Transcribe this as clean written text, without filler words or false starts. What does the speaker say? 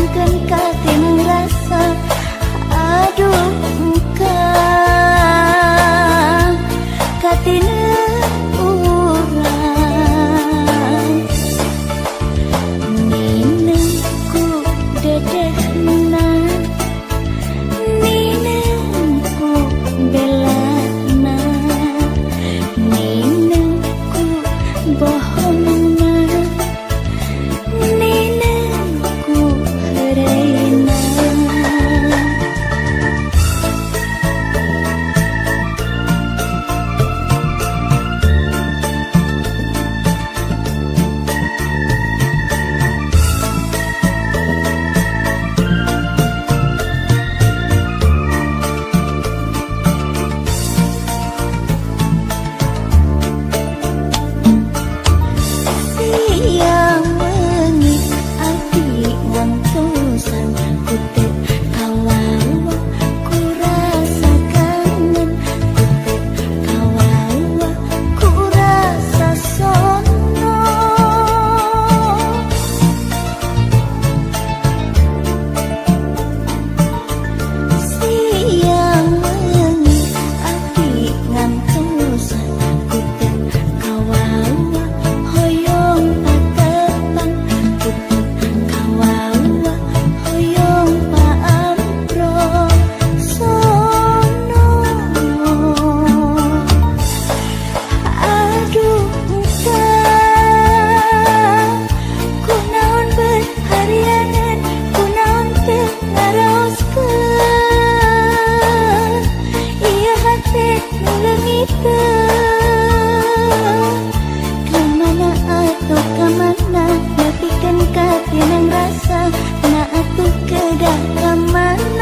ngomongkeun katinang rasa. Aduh engkau katinang urang ninengku dedehna, ninengku belana, ninengku bohongna, ninengku hereina. Siang wengi abdi ngantosan ku teu kawawa ku rasa kangen, ku teu kawawa ku rasa sono. Siang wengi abdi ngantosan ku teu kawawa hoyong patepan, ku teu kawawa hoyong paampro sono. Aduh engkau kunaon berharianan, kunaon teu ngaraoskeun ieu hate nu leungiteun. Kamana atuh kamana nepikeun katinang rasa, na atuh kedah kamana.